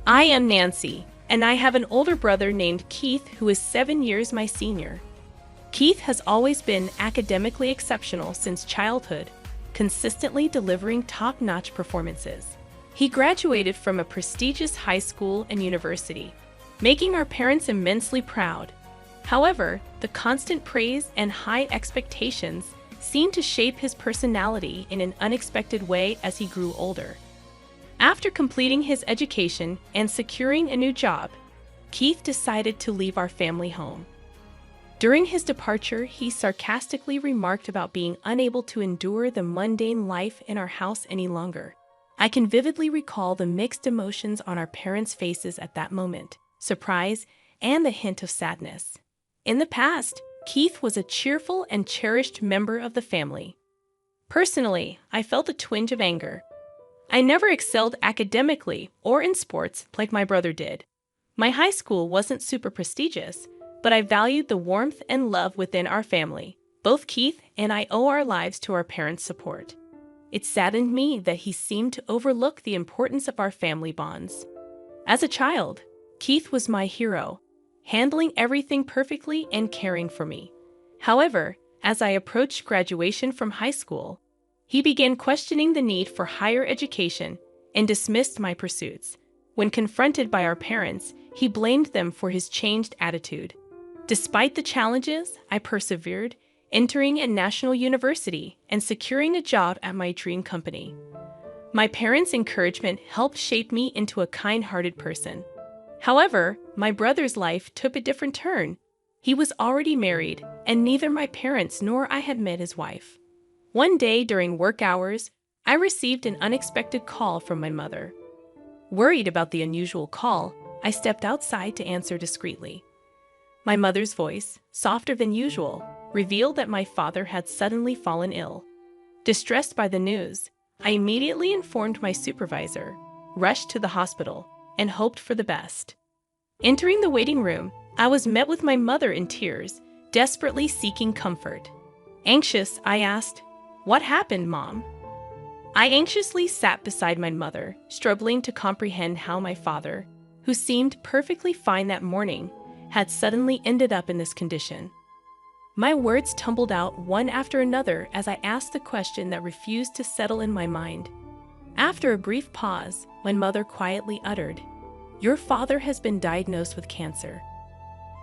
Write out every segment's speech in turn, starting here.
I am Nancy, and I have an older brother named Keith who is 7 years my senior. Keith has always been academically exceptional since childhood, consistently delivering top-notch performances. He graduated from a prestigious high school and university, making our parents immensely proud. However, the constant praise and high expectations seemed to shape his personality in an unexpected way as he grew older. After completing his education and securing a new job, Keith decided to leave our family home. During his departure, he sarcastically remarked about being unable to endure the mundane life in our house any longer. I can vividly recall the mixed emotions on our parents' faces at that moment: surprise and the hint of sadness. In the past, Keith was a cheerful and cherished member of the family. Personally, I felt a twinge of anger. I never excelled academically or in sports like my brother did. My high school wasn't super prestigious, but I valued the warmth and love within our family. Both Keith and I owe our lives to our parents' support. It saddened me that he seemed to overlook the importance of our family bonds. As a child, Keith was my hero, handling everything perfectly and caring for me. However, as I approached graduation from high school, he began questioning the need for higher education and dismissed my pursuits. When confronted by our parents, he blamed them for his changed attitude. Despite the challenges, I persevered, entering a national university and securing a job at my dream company. My parents' encouragement helped shape me into a kind-hearted person. However, my brother's life took a different turn. He was already married, and neither my parents nor I had met his wife. One day during work hours, I received an unexpected call from my mother. Worried about the unusual call, I stepped outside to answer discreetly. My mother's voice, softer than usual, revealed that my father had suddenly fallen ill. Distressed by the news, I immediately informed my supervisor, rushed to the hospital, and hoped for the best. Entering the waiting room, I was met with my mother in tears, desperately seeking comfort. Anxious, I asked, "What happened, Mom?" I anxiously sat beside my mother, struggling to comprehend how my father, who seemed perfectly fine that morning, had suddenly ended up in this condition. My words tumbled out one after another as I asked the question that refused to settle in my mind. After a brief pause, my mother quietly uttered, "Your father has been diagnosed with cancer."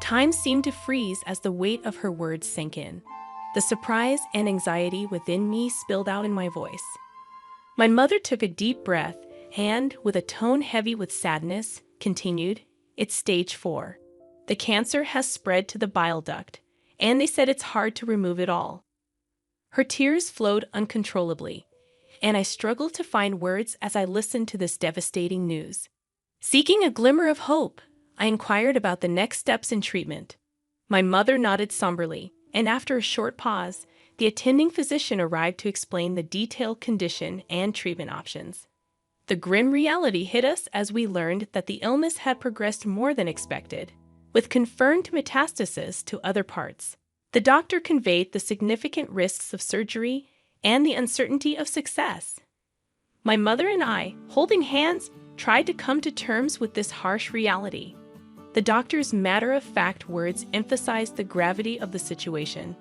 Time seemed to freeze as the weight of her words sank in. The surprise and anxiety within me spilled out in my voice. My mother took a deep breath and, with a tone heavy with sadness, continued, "It's stage 4. The cancer has spread to the bile duct, and they said it's hard to remove it all." Her tears flowed uncontrollably, and I struggled to find words as I listened to this devastating news. Seeking a glimmer of hope, I inquired about the next steps in treatment. My mother nodded somberly, and after a short pause, the attending physician arrived to explain the detailed condition and treatment options. The grim reality hit us as we learned that the illness had progressed more than expected, with confirmed metastasis to other parts. The doctor conveyed the significant risks of surgery and the uncertainty of success. My mother and I, holding hands, tried to come to terms with this harsh reality. The doctor's matter-of-fact words emphasized the gravity of the situation.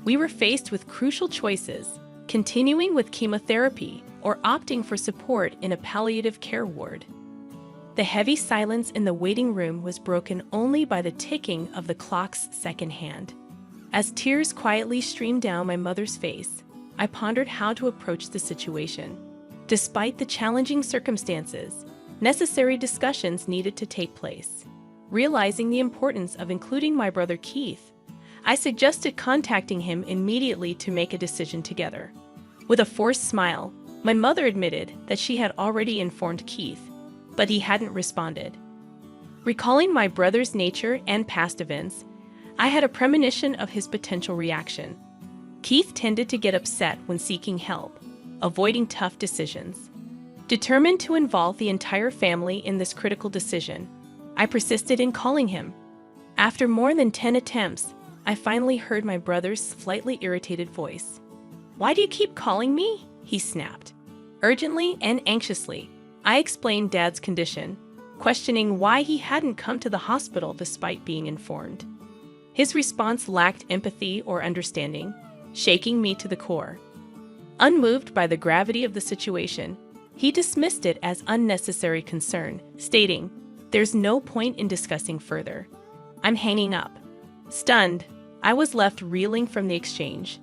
We were faced with crucial choices: continuing with chemotherapy or opting for support in a palliative care ward. The heavy silence in the waiting room was broken only by the ticking of the clock's second hand. As tears quietly streamed down my mother's face, I pondered how to approach the situation. Despite the challenging circumstances, necessary discussions needed to take place. Realizing the importance of including my brother Keith, I suggested contacting him immediately to make a decision together. With a forced smile, my mother admitted that she had already informed Keith, but he hadn't responded. Recalling my brother's nature and past events, I had a premonition of his potential reaction. Keith tended to get upset when seeking help, avoiding tough decisions. Determined to involve the entire family in this critical decision, I persisted in calling him. After more than 10 attempts, I finally heard my brother's slightly irritated voice. "Why do you keep calling me?" he snapped. Urgently and anxiously, I explained Dad's condition, questioning why he hadn't come to the hospital despite being informed. His response lacked empathy or understanding, shaking me to the core. Unmoved by the gravity of the situation, he dismissed it as unnecessary concern, stating, "There's no point in discussing further. I'm hanging up." Stunned, I was left reeling from the exchange.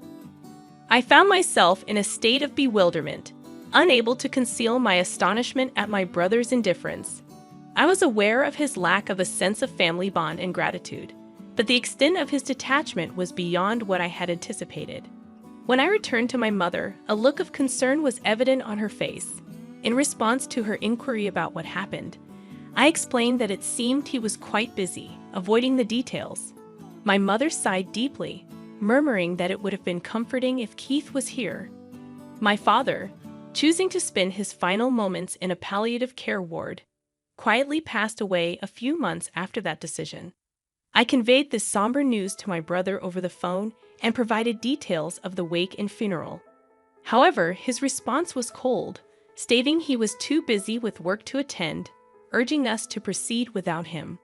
I found myself in a state of bewilderment, unable to conceal my astonishment at my brother's indifference. I was aware of his lack of a sense of family bond and gratitude, but the extent of his detachment was beyond what I had anticipated. When I returned to my mother, a look of concern was evident on her face. In response to her inquiry about what happened, I explained that it seemed he was quite busy, avoiding the details. My mother sighed deeply, murmuring that it would have been comforting if Keith was here. My father, choosing to spend his final moments in a palliative care ward, quietly passed away a few months after that decision. I conveyed this somber news to my brother over the phone and provided details of the wake and funeral. However, his response was cold, stating he was too busy with work to attend, urging us to proceed without him.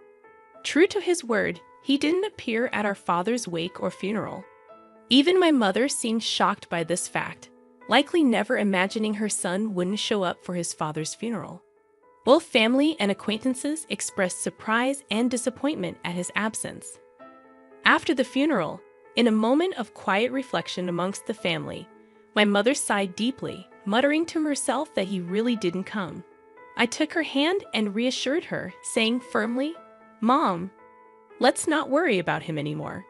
True to his word, he didn't appear at our father's wake or funeral. Even my mother seemed shocked by this fact, likely never imagining her son wouldn't show up for his father's funeral. Both family and acquaintances expressed surprise and disappointment at his absence. After the funeral, in a moment of quiet reflection amongst the family, my mother sighed deeply, muttering to herself that he really didn't come. I took her hand and reassured her, saying firmly, "Mom, let's not worry about him anymore.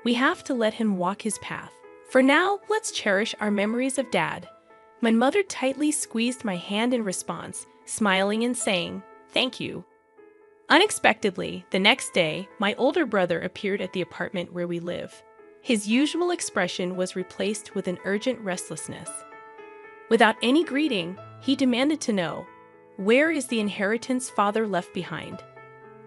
We have to let him walk his path. For now, let's cherish our memories of Dad." My mother tightly squeezed my hand in response, smiling and saying, "Thank you." Unexpectedly, the next day, my older brother appeared at the apartment where we live. His usual expression was replaced with an urgent restlessness. Without any greeting, he demanded to know, "Where is the inheritance father left behind?"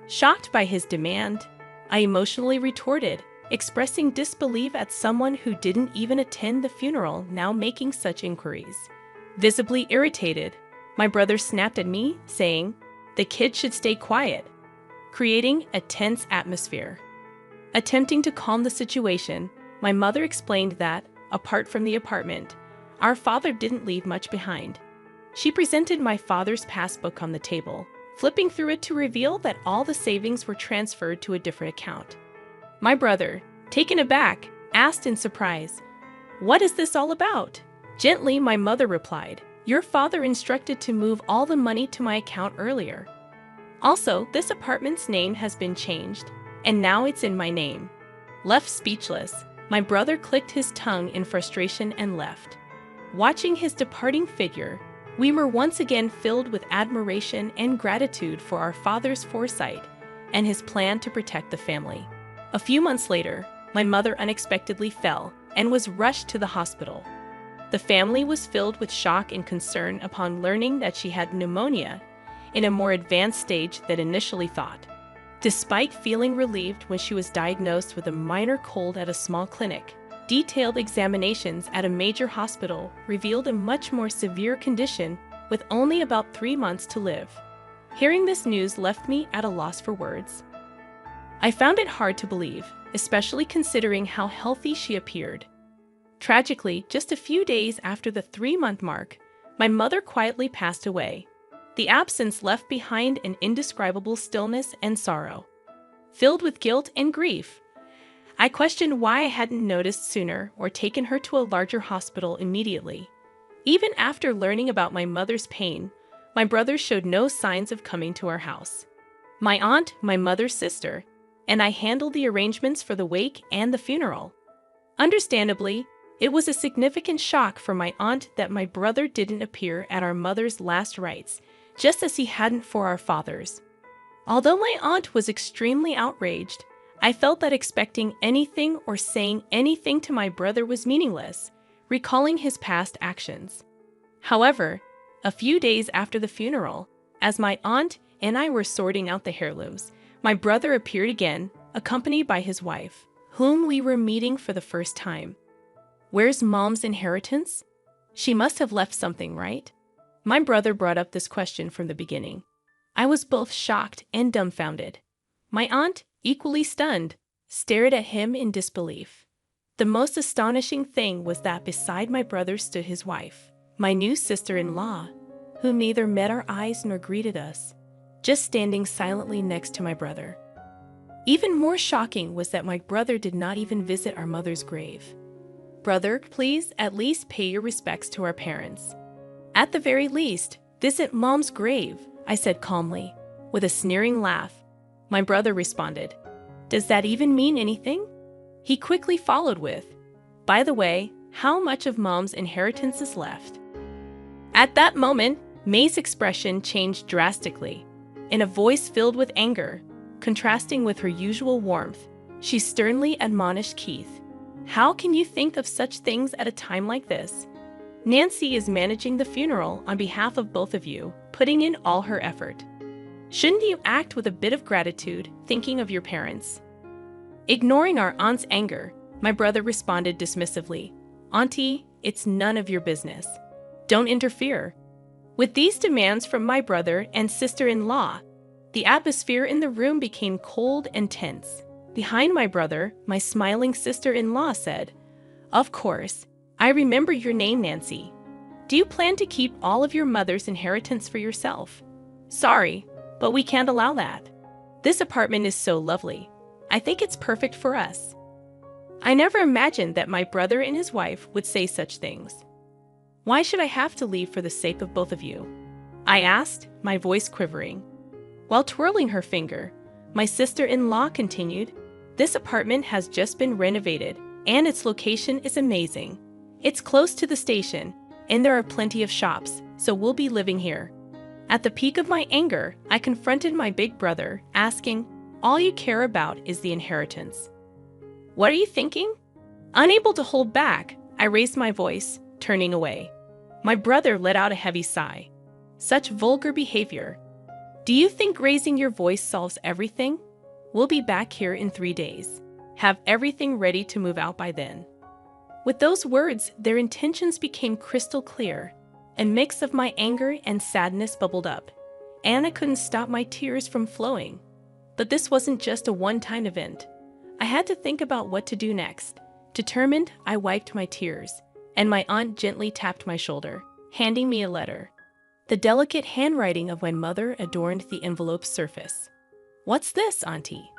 Shocked by his demand, I emotionally retorted, expressing disbelief at someone who didn't even attend the funeral now making such inquiries. Visibly irritated, my brother snapped at me, saying, "The kid should stay quiet," creating a tense atmosphere. Attempting to calm the situation, my mother explained that, apart from the apartment, our father didn't leave much behind. She presented my father's passbook on the table, flipping through it to reveal that all the savings were transferred to a different account. My brother, taken aback, asked in surprise, "What is this all about?" Gently, my mother replied, "Your father instructed to move all the money to my account earlier. Also, this apartment's name has been changed, and now it's in my name." Left speechless, my brother clicked his tongue in frustration and left. Watching his departing figure, we were once again filled with admiration and gratitude for our father's foresight and his plan to protect the family. A few months later, my mother unexpectedly fell and was rushed to the hospital. The family was filled with shock and concern upon learning that she had pneumonia in a more advanced stage than initially thought. Despite feeling relieved when she was diagnosed with a minor cold at a small clinic, detailed examinations at a major hospital revealed a much more severe condition with only about 3 months to live. Hearing this news left me at a loss for words. I found it hard to believe, especially considering how healthy she appeared. Tragically, just a few days after the 3-month mark, my mother quietly passed away. The absence left behind an indescribable stillness and sorrow. Filled with guilt and grief, I questioned why I hadn't noticed sooner or taken her to a larger hospital immediately. Even after learning about my mother's pain, my brother showed no signs of coming to our house. My aunt, my mother's sister, and I handled the arrangements for the wake and the funeral. Understandably, it was a significant shock for my aunt that my brother didn't appear at our mother's last rites, just as he hadn't for our father's. Although my aunt was extremely outraged, I felt that expecting anything or saying anything to my brother was meaningless, recalling his past actions. However, a few days after the funeral, as my aunt and I were sorting out the heirlooms, my brother appeared again, accompanied by his wife, whom we were meeting for the first time. "Where's Mom's inheritance? She must have left something, right?" My brother brought up this question from the beginning. I was both shocked and dumbfounded. My aunt, equally stunned, stared at him in disbelief. The most astonishing thing was that beside my brother stood his wife, my new sister-in-law, whom neither met our eyes nor greeted us, just standing silently next to my brother. Even more shocking was that my brother did not even visit our mother's grave. "Brother, please at least pay your respects to our parents. At the very least, visit Mom's grave," I said calmly, with a sneering laugh. My brother responded, "Does that even mean anything?" He quickly followed with, "By the way, how much of Mom's inheritance is left?" At that moment, May's expression changed drastically. In a voice filled with anger, contrasting with her usual warmth, she sternly admonished Keith, "How can you think of such things at a time like this? Nancy is managing the funeral on behalf of both of you, putting in all her effort. Shouldn't you act with a bit of gratitude, thinking of your parents?" Ignoring our aunt's anger, my brother responded dismissively, "Auntie, it's none of your business. Don't interfere." With these demands from my brother and sister-in-law, the atmosphere in the room became cold and tense. Behind my brother, my smiling sister-in-law said, "Of course, I remember your name, Nancy. Do you plan to keep all of your mother's inheritance for yourself?" "Sorry, but we can't allow that. This apartment is so lovely. I think it's perfect for us." I never imagined that my brother and his wife would say such things. "Why should I have to leave for the sake of both of you?" I asked, my voice quivering. While twirling her finger, my sister-in-law continued, "This apartment has just been renovated, and its location is amazing. It's close to the station, and there are plenty of shops, so we'll be living here." At the peak of my anger, I confronted my big brother, asking, "All you care about is the inheritance. What are you thinking?" Unable to hold back, I raised my voice, turning away. My brother let out a heavy sigh. "Such vulgar behavior. Do you think raising your voice solves everything? We'll be back here in 3 days. Have everything ready to move out by then." With those words, their intentions became crystal clear. A mix of my anger and sadness bubbled up, and I couldn't stop my tears from flowing. But this wasn't just a one-time event. I had to think about what to do next. Determined, I wiped my tears, and my aunt gently tapped my shoulder, handing me a letter. The delicate handwriting of my mother adorned the envelope's surface. "What's this, Auntie?"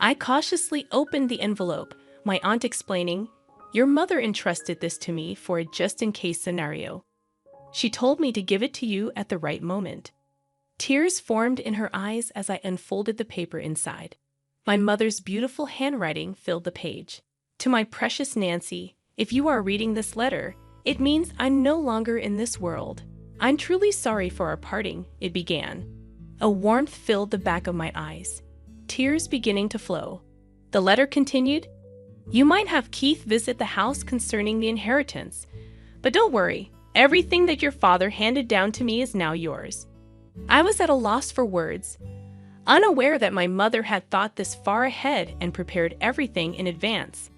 I cautiously opened the envelope, my aunt explaining, "Your mother entrusted this to me for a just-in-case scenario. She told me to give it to you at the right moment." Tears formed in her eyes as I unfolded the paper inside. My mother's beautiful handwriting filled the page. "To my precious Nancy, if you are reading this letter, it means I'm no longer in this world. I'm truly sorry for our parting," it began. A warmth filled the back of my eyes, tears beginning to flow. The letter continued, "You might have Keith visit the house concerning the inheritance, but don't worry, everything that your father handed down to me is now yours." I was at a loss for words, unaware that my mother had thought this far ahead and prepared everything in advance.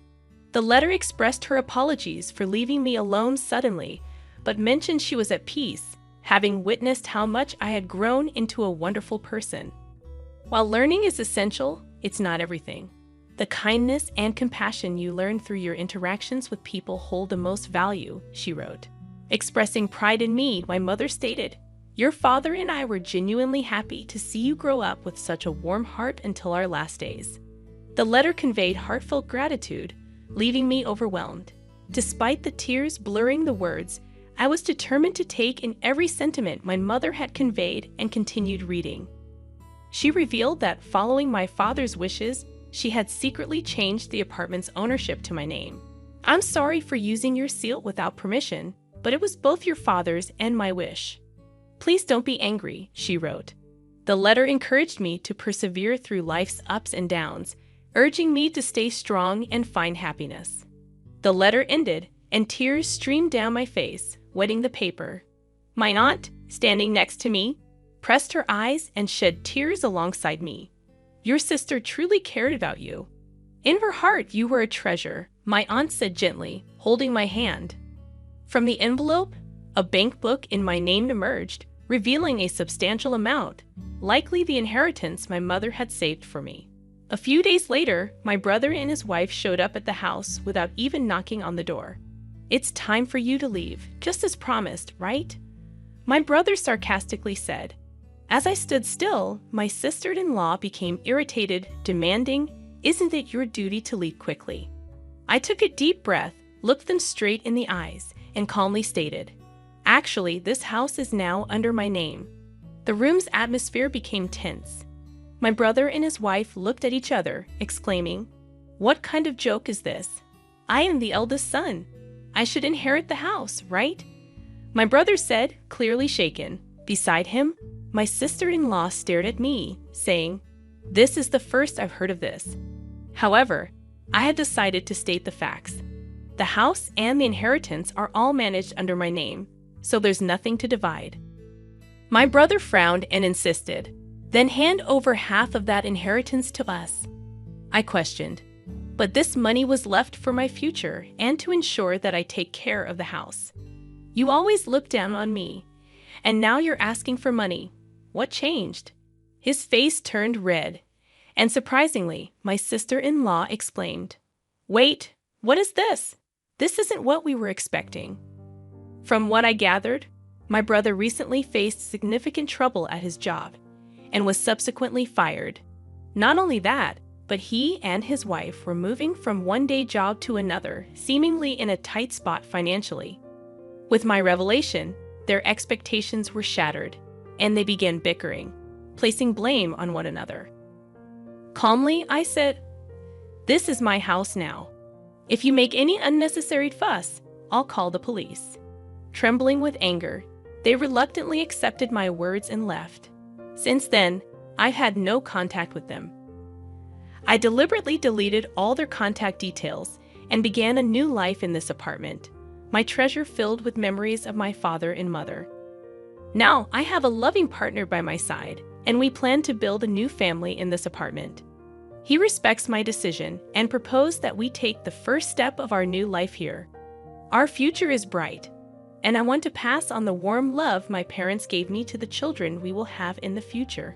The letter expressed her apologies for leaving me alone suddenly, but mentioned she was at peace, having witnessed how much I had grown into a wonderful person. "While learning is essential, it's not everything. The kindness and compassion you learn through your interactions with people hold the most value," she wrote. Expressing pride in me, my mother stated, "Your father and I were genuinely happy to see you grow up with such a warm heart until our last days." The letter conveyed heartfelt gratitude, leaving me overwhelmed. Despite the tears blurring the words, I was determined to take in every sentiment my mother had conveyed and continued reading. She revealed that following my father's wishes, she had secretly changed the apartment's ownership to my name. "I'm sorry for using your seal without permission, but it was both your father's and my wish. Please don't be angry," she wrote. The letter encouraged me to persevere through life's ups and downs, urging me to stay strong and find happiness. The letter ended, and tears streamed down my face, wetting the paper. My aunt, standing next to me, pressed her eyes and shed tears alongside me. "Your sister truly cared about you. In her heart, you were a treasure," my aunt said gently, holding my hand. From the envelope, a bank book in my name emerged, revealing a substantial amount, likely the inheritance my mother had saved for me. A few days later, my brother and his wife showed up at the house without even knocking on the door. "It's time for you to leave, just as promised, right?" my brother sarcastically said. As I stood still, my sister-in-law became irritated, demanding, "Isn't it your duty to leave quickly?" I took a deep breath, looked them straight in the eyes, and calmly stated, "Actually, this house is now under my name." The room's atmosphere became tense. My brother and his wife looked at each other, exclaiming, "What kind of joke is this? I am the eldest son. I should inherit the house, right?" My brother said, clearly shaken. Beside him, my sister-in-law stared at me, saying, "This is the first I've heard of this." However, I had decided to state the facts. The house and the inheritance are all managed under my name, so there's nothing to divide. My brother frowned and insisted, "Then hand over half of that inheritance to us." I questioned, "But this money was left for my future and to ensure that I take care of the house. You always looked down on me, and now you're asking for money. What changed?" His face turned red, and surprisingly, my sister-in-law exclaimed, "Wait, what is this? This isn't what we were expecting." From what I gathered, my brother recently faced significant trouble at his job and was subsequently fired. Not only that, but he and his wife were moving from one day job to another, seemingly in a tight spot financially. With my revelation, their expectations were shattered, and they began bickering, placing blame on one another. Calmly, I said, "This is my house now. If you make any unnecessary fuss, I'll call the police." Trembling with anger, they reluctantly accepted my words and left. Since then, I've had no contact with them. I deliberately deleted all their contact details and began a new life in this apartment, my treasure filled with memories of my father and mother. Now, I have a loving partner by my side, and we plan to build a new family in this apartment. He respects my decision and proposed that we take the first step of our new life here. Our future is bright, and I want to pass on the warm love my parents gave me to the children we will have in the future.